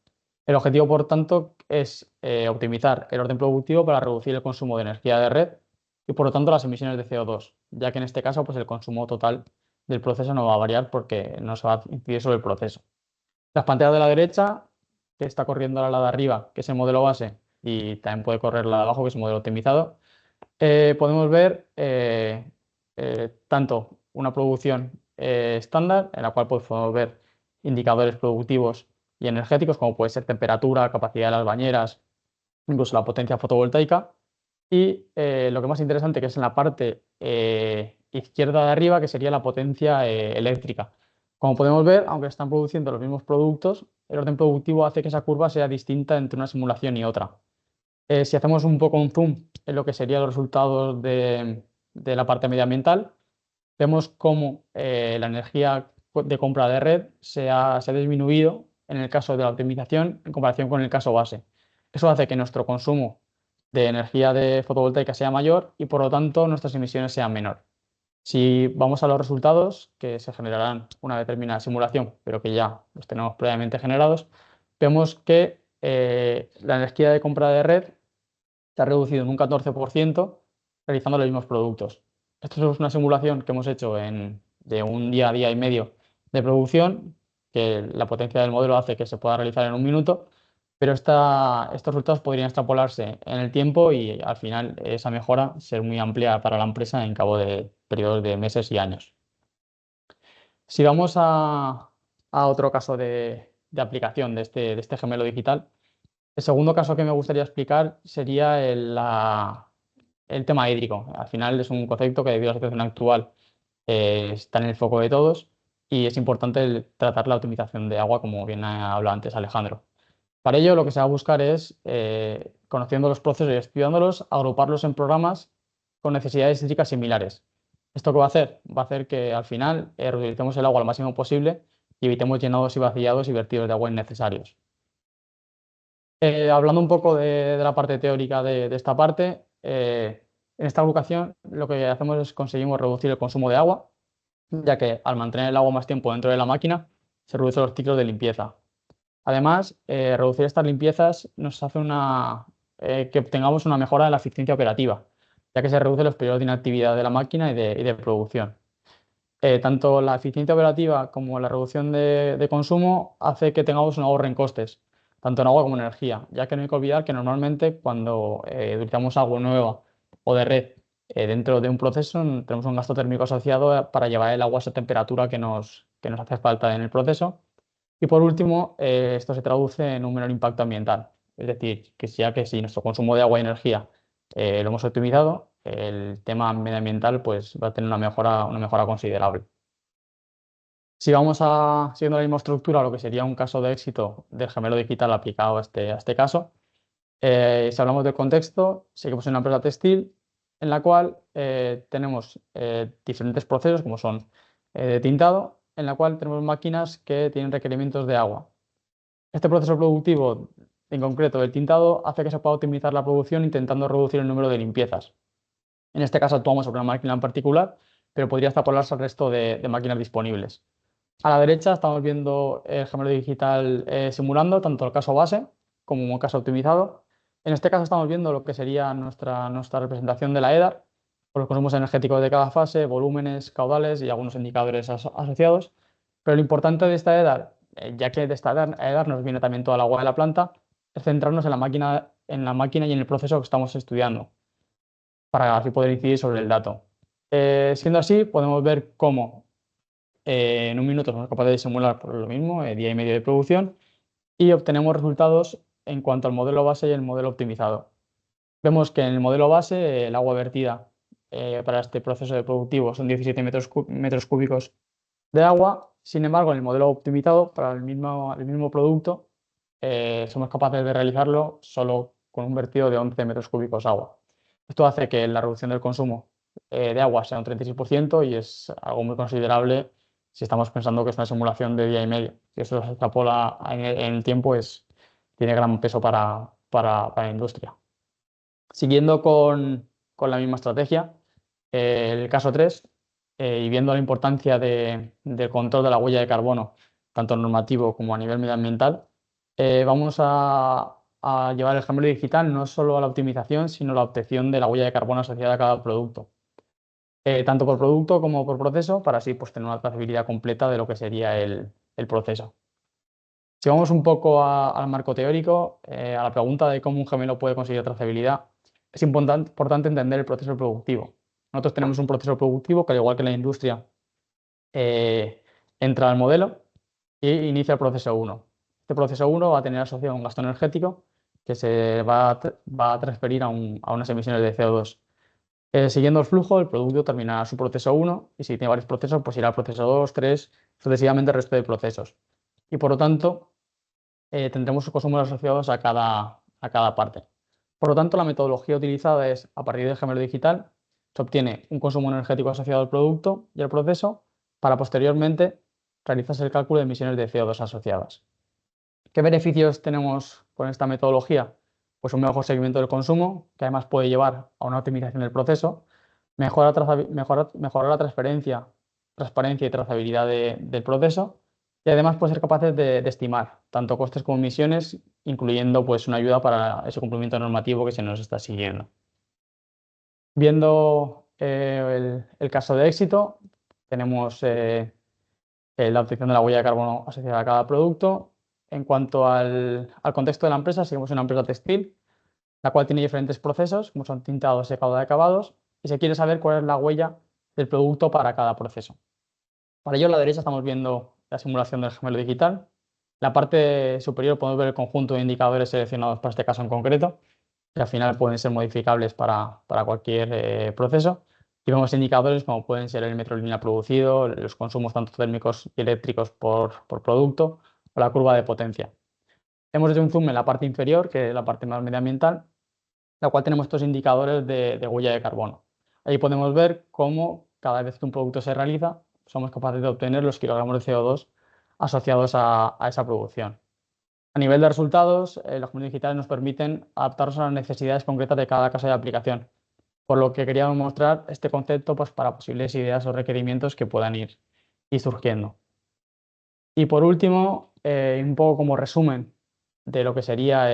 El objetivo, por tanto, es optimizar el orden productivo para reducir el consumo de energía de red y, por lo tanto, las emisiones de CO2, ya que en este caso pues, el consumo total del proceso no va a variar porque no se va a incidir sobre el proceso. Las pantallas de la derecha, que está corriendo la de arriba, que es el modelo base, y también puede correr la de abajo, que es el modelo optimizado, podemos ver tanto una producción estándar, en la cual podemos ver indicadores productivos y energéticos, como puede ser temperatura, capacidad de las bañeras, incluso la potencia fotovoltaica. Y lo que más interesante, que es en la parte izquierda de arriba, que sería la potencia eléctrica. Como podemos ver, aunque están produciendo los mismos productos, el orden productivo hace que esa curva sea distinta entre una simulación y otra. Si hacemos un poco un zoom en lo que serían los resultados de la parte medioambiental, vemos cómo la energía de compra de red se ha disminuido en el caso de la optimización en comparación con el caso base. Eso hace que nuestro consumo de energía de fotovoltaica sea mayor y por lo tanto nuestras emisiones sean menor. Si vamos a los resultados que se generarán una determinada simulación, pero que ya los tenemos previamente generados, vemos que la energía de compra de red se ha reducido en un 14% realizando los mismos productos. Esto es una simulación que hemos hecho de un día a día y medio de producción, que la potencia del modelo hace que se pueda realizar en un minuto, pero estos resultados podrían extrapolarse en el tiempo y al final esa mejora ser muy amplia para la empresa en cabo de periodos de meses y años. Si vamos a otro caso de aplicación de este gemelo digital, el segundo caso que me gustaría explicar sería el tema hídrico. Al final es un concepto que debido a la situación actual está en el foco de todos y es importante tratar la optimización de agua, como bien ha hablado antes Alejandro. Para ello lo que se va a buscar es, conociendo los procesos y estudiándolos, agruparlos en programas con necesidades hídricas similares. ¿Esto qué va a hacer? Va a hacer que al final reutilicemos el agua al máximo posible y evitemos llenados y vaciados y vertidos de agua innecesarios. Hablando un poco de la parte teórica de esta parte, en esta educación lo que hacemos es conseguimos reducir el consumo de agua, ya que al mantener el agua más tiempo dentro de la máquina se reducen los ciclos de limpieza. Además, reducir estas limpiezas nos hace que tengamos una mejora en la eficiencia operativa, ya que se reducen los periodos de inactividad de la máquina y de producción. Tanto la eficiencia operativa como la reducción de consumo hace que tengamos un ahorro en costes, tanto en agua como en energía, ya que no hay que olvidar que normalmente cuando utilizamos agua nueva o de red dentro de un proceso tenemos un gasto térmico asociado para llevar el agua a esa temperatura que nos hace falta en el proceso. Y por último, esto se traduce en un menor impacto ambiental, Es decir, que si nuestro consumo de agua y energía lo hemos optimizado, el tema medioambiental pues, va a tener una mejora considerable. Si vamos siguiendo la misma estructura, lo que sería un caso de éxito del gemelo digital aplicado a este caso, si hablamos del contexto, seguimos en una empresa textil en la cual tenemos diferentes procesos, como son de tintado, en la cual tenemos máquinas que tienen requerimientos de agua. Este proceso productivo, en concreto el tintado, hace que se pueda optimizar la producción intentando reducir el número de limpiezas. En este caso actuamos sobre una máquina en particular, pero podría extrapolarse al resto de máquinas disponibles. A la derecha estamos viendo el gemelo digital simulando tanto el caso base como un caso optimizado. En este caso estamos viendo lo que sería nuestra representación de la EDAR, con los consumos energéticos de cada fase, volúmenes, caudales y algunos indicadores asociados. Pero lo importante de esta EDAR, ya que de esta EDAR nos viene también toda el agua de la planta, es centrarnos en la máquina y en el proceso que estamos estudiando, para así poder incidir sobre el dato. Siendo así, podemos ver cómo en un minuto somos capaces de simular por lo mismo, día y medio de producción, y obtenemos resultados en cuanto al modelo base y el modelo optimizado. Vemos que en el modelo base el agua vertida para este proceso de productivo son 17 metros cúbicos de agua. Sin embargo, en el modelo optimizado para el mismo producto somos capaces de realizarlo solo con un vertido de 11 metros cúbicos de agua. Esto hace que la reducción del consumo de agua sea un 36% y es algo muy considerable si estamos pensando que es una simulación de día y medio. Si eso se extrapola en el tiempo, tiene gran peso para la industria. Siguiendo con la misma estrategia, el caso 3, y viendo la importancia del control de la huella de carbono, tanto normativo como a nivel medioambiental, vamos a llevar el gemelo digital no solo a la optimización, sino a la obtención de la huella de carbono asociada a cada producto, tanto por producto como por proceso, para así pues, tener una trazabilidad completa de lo que sería el proceso. Si vamos un poco al marco teórico, a la pregunta de cómo un gemelo puede conseguir trazabilidad, es importante entender el proceso productivo. Nosotros tenemos un proceso productivo que, al igual que la industria, entra al modelo e inicia el proceso 1. Este proceso 1 va a tener asociado un gasto energético que se va a transferir a unas emisiones de CO2. Siguiendo el flujo, el producto terminará su proceso 1 y si tiene varios procesos, pues irá al proceso 2, 3, sucesivamente el resto de procesos. Y por lo tanto, tendremos consumos asociados a cada parte. Por lo tanto, la metodología utilizada es, a partir del gemelo digital, se obtiene un consumo energético asociado al producto y al proceso para posteriormente realizarse el cálculo de emisiones de CO2 asociadas. ¿Qué beneficios tenemos con esta metodología? Pues un mejor seguimiento del consumo, que además puede llevar a una optimización del proceso, mejorar la transparencia y trazabilidad del proceso, y además puede ser capaces de estimar tanto costes como emisiones, incluyendo pues, una ayuda para ese cumplimiento normativo que se nos está siguiendo. Viendo el caso de éxito, tenemos la obtención de la huella de carbono asociada a cada producto. En cuanto al contexto de la empresa, seguimos una empresa textil, la cual tiene diferentes procesos, como son tintados, secado de acabados, y se quiere saber cuál es la huella del producto para cada proceso. Para ello, a la derecha estamos viendo la simulación del gemelo digital. En la parte superior podemos ver el conjunto de indicadores seleccionados para este caso en concreto, que al final pueden ser modificables para cualquier proceso. Y vemos indicadores como pueden ser el metro lineal producido, los consumos tanto térmicos y eléctricos por producto o la curva de potencia. Hemos hecho un zoom en la parte inferior, que es la parte más medioambiental, la cual tenemos estos indicadores de huella de carbono. Ahí podemos ver cómo cada vez que un producto se realiza, somos capaces de obtener los kilogramos de CO2 asociados a esa producción. A nivel de resultados, los gemelos digitales nos permiten adaptarnos a las necesidades concretas de cada caso de aplicación, por lo que queríamos mostrar este concepto pues, para posibles ideas o requerimientos que puedan ir surgiendo. Y por último, un poco como resumen de lo que sería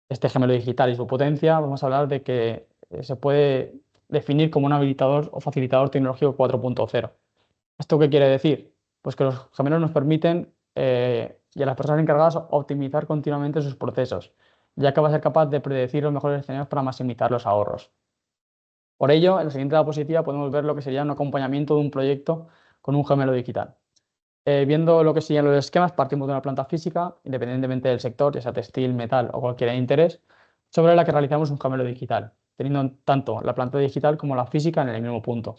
este gemelo digital y su potencia, vamos a hablar de que se puede definir como un habilitador o facilitador tecnológico 4.0. ¿Esto qué quiere decir? Pues que los gemelos nos permiten y a las personas encargadas optimizar continuamente sus procesos, ya que va a ser capaz de predecir los mejores escenarios para maximizar los ahorros. Por ello, en la siguiente diapositiva podemos ver lo que sería un acompañamiento de un proyecto con un gemelo digital. Viendo lo que serían los esquemas, partimos de una planta física, independientemente del sector, ya sea textil, metal o cualquier interés, sobre la que realizamos un gemelo digital, teniendo tanto la planta digital como la física en el mismo punto.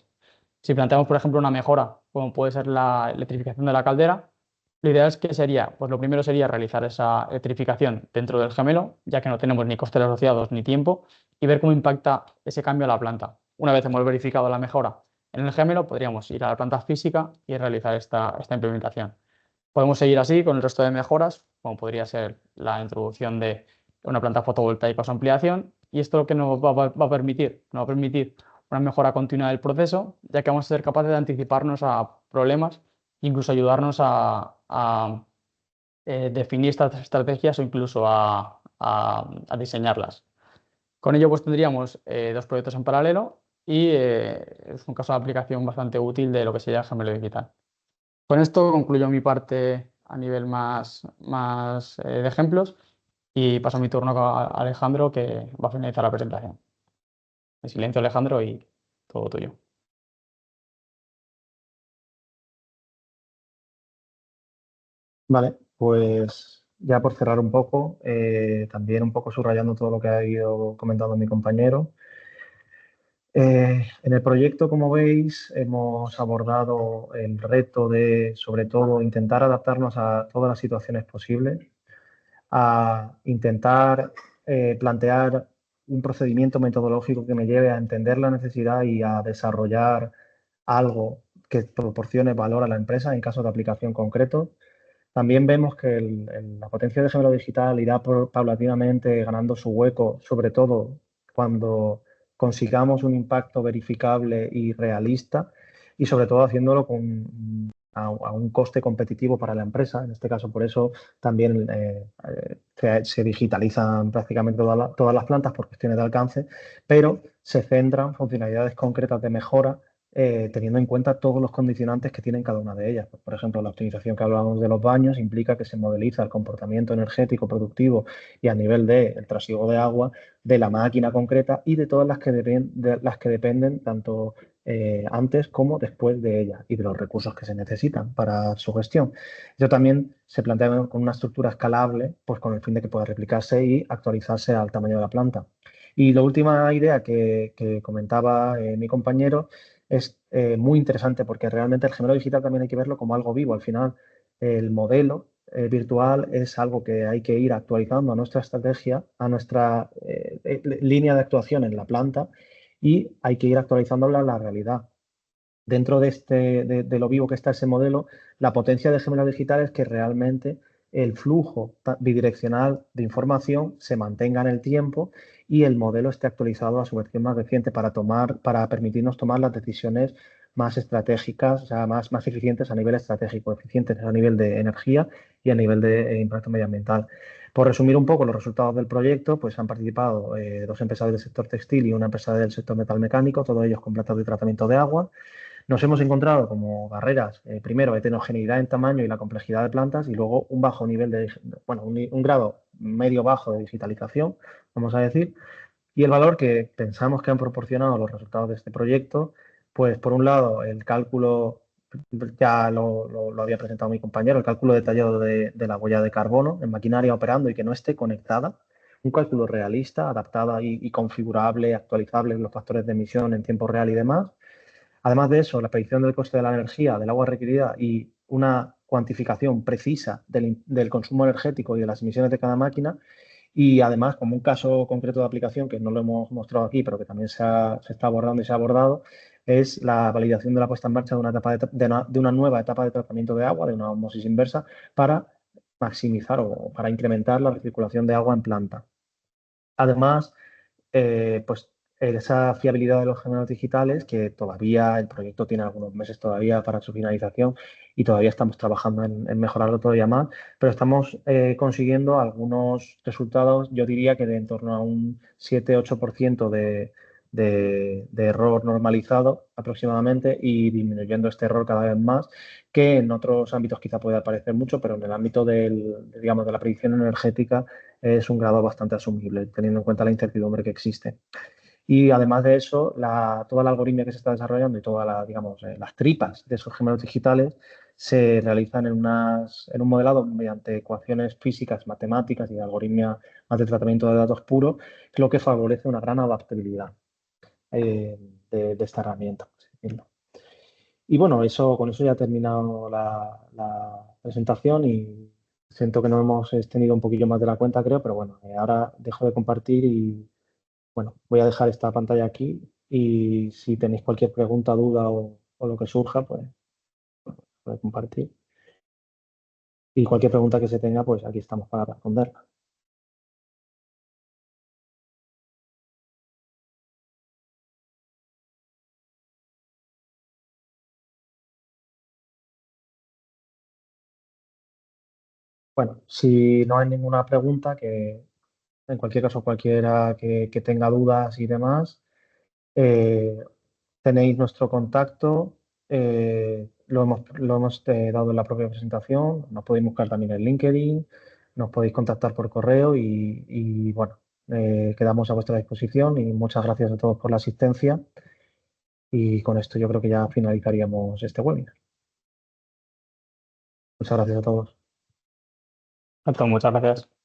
Si planteamos, por ejemplo, una mejora, como puede ser la electrificación de la caldera, lo ideal es que sería, pues lo primero sería realizar esa electrificación dentro del gemelo, ya que no tenemos ni costes asociados ni tiempo, y ver cómo impacta ese cambio a la planta. Una vez hemos verificado la mejora en el gemelo, podríamos ir a la planta física y realizar esta implementación. Podemos seguir así con el resto de mejoras, como podría ser la introducción de una planta fotovoltaica o su ampliación, y esto lo que nos va a permitir, una mejora continua del proceso, ya que vamos a ser capaces de anticiparnos a problemas, incluso ayudarnos a definir estas estrategias o incluso a diseñarlas. Con ello pues tendríamos dos proyectos en paralelo y es un caso de aplicación bastante útil de lo que sería el gemelo digital. Con esto concluyo mi parte a nivel más de ejemplos y paso mi turno a Alejandro, que va a finalizar la presentación. En silencio, Alejandro, y todo tuyo. Vale, pues ya por cerrar un poco, también un poco subrayando todo lo que ha ido comentando mi compañero. En el proyecto, como veis, hemos abordado el reto de, sobre todo, intentar adaptarnos a todas las situaciones posibles, a intentar plantear un procedimiento metodológico que me lleve a entender la necesidad y a desarrollar algo que proporcione valor a la empresa en caso de aplicación concreto. También vemos que la potencia de gemelo digital irá paulatinamente ganando su hueco, sobre todo cuando consigamos un impacto verificable y realista, y sobre todo haciéndolo a un coste competitivo para la empresa. En este caso, por eso también se digitalizan prácticamente todas las plantas por cuestiones de alcance, pero se centran funcionalidades concretas de mejora teniendo en cuenta todos los condicionantes que tienen cada una de ellas. Por ejemplo, la optimización que hablábamos de los baños implica que se modeliza el comportamiento energético productivo y a nivel del trasiego de agua de la máquina concreta y de todas las que dependen tanto antes como después de ella y de los recursos que se necesitan para su gestión. Eso también se plantea con una estructura escalable, pues con el fin de que pueda replicarse y actualizarse al tamaño de la planta. Y la última idea que comentaba mi compañero es muy interesante porque realmente el gemelo digital también hay que verlo como algo vivo. Al final, el modelo virtual es algo que hay que ir actualizando a nuestra estrategia, a nuestra línea de actuación en la planta y hay que ir actualizándola a la realidad. Dentro de lo vivo que está ese modelo, la potencia de gemelo digital es que realmente el flujo bidireccional de información se mantenga en el tiempo y el modelo esté actualizado a su versión más reciente para permitirnos tomar las decisiones más estratégicas, o sea, más eficientes a nivel estratégico, eficientes a nivel de energía y a nivel de impacto medioambiental. Por resumir un poco los resultados del proyecto, pues han participado dos empresarios del sector textil y una empresa del sector metalmecánico, todos ellos con plantas de tratamiento de agua. Nos hemos encontrado como barreras, primero, heterogeneidad en tamaño y la complejidad de plantas y luego un bajo nivel un grado medio-bajo de digitalización, vamos a decir, y el valor que pensamos que han proporcionado los resultados de este proyecto, pues por un lado el cálculo, ya lo había presentado mi compañero, el cálculo detallado de la huella de carbono en maquinaria operando y que no esté conectada, un cálculo realista, adaptada y configurable, actualizable en los factores de emisión en tiempo real y demás. Además de eso, la predicción del coste de la energía, del agua requerida y una cuantificación precisa del consumo energético y de las emisiones de cada máquina. Y además, como un caso concreto de aplicación, que no lo hemos mostrado aquí, pero que también se está abordando y se ha abordado, es la validación de la puesta en marcha de una nueva etapa de tratamiento de agua, de una osmosis inversa, para maximizar o para incrementar la recirculación de agua en planta. Además, pues esa fiabilidad de los gemelos digitales, que todavía el proyecto tiene algunos meses todavía para su finalización y todavía estamos trabajando en mejorarlo todavía más, pero estamos consiguiendo algunos resultados, yo diría que de en torno a un 7-8% de error normalizado aproximadamente y disminuyendo este error cada vez más, que en otros ámbitos quizá pueda parecer mucho, pero en el ámbito digamos, de la predicción energética es un grado bastante asumible, teniendo en cuenta la incertidumbre que existe. Y además de eso, toda la algoritmia que se está desarrollando y todas digamos, las tripas de esos gemelos digitales se realizan en un modelado mediante ecuaciones físicas, matemáticas y algoritmia más de tratamiento de datos puros, lo que favorece una gran adaptabilidad de esta herramienta, por así decirlo. Y bueno, con eso ya he terminado la presentación y siento que nos hemos extendido un poquillo más de la cuenta, creo, pero bueno, ahora dejo de compartir y bueno, voy a dejar esta pantalla aquí y si tenéis cualquier pregunta, duda o lo que surja, pues podéis compartir. Y cualquier pregunta que se tenga, pues aquí estamos para responderla. Bueno, si no hay ninguna pregunta, que en cualquier caso cualquiera que tenga dudas y demás, tenéis nuestro contacto, lo hemos dado en la propia presentación, nos podéis buscar también en LinkedIn, nos podéis contactar por correo y bueno, quedamos a vuestra disposición y muchas gracias a todos por la asistencia y con esto yo creo que ya finalizaríamos este webinar. Muchas gracias a todos. Muchas gracias.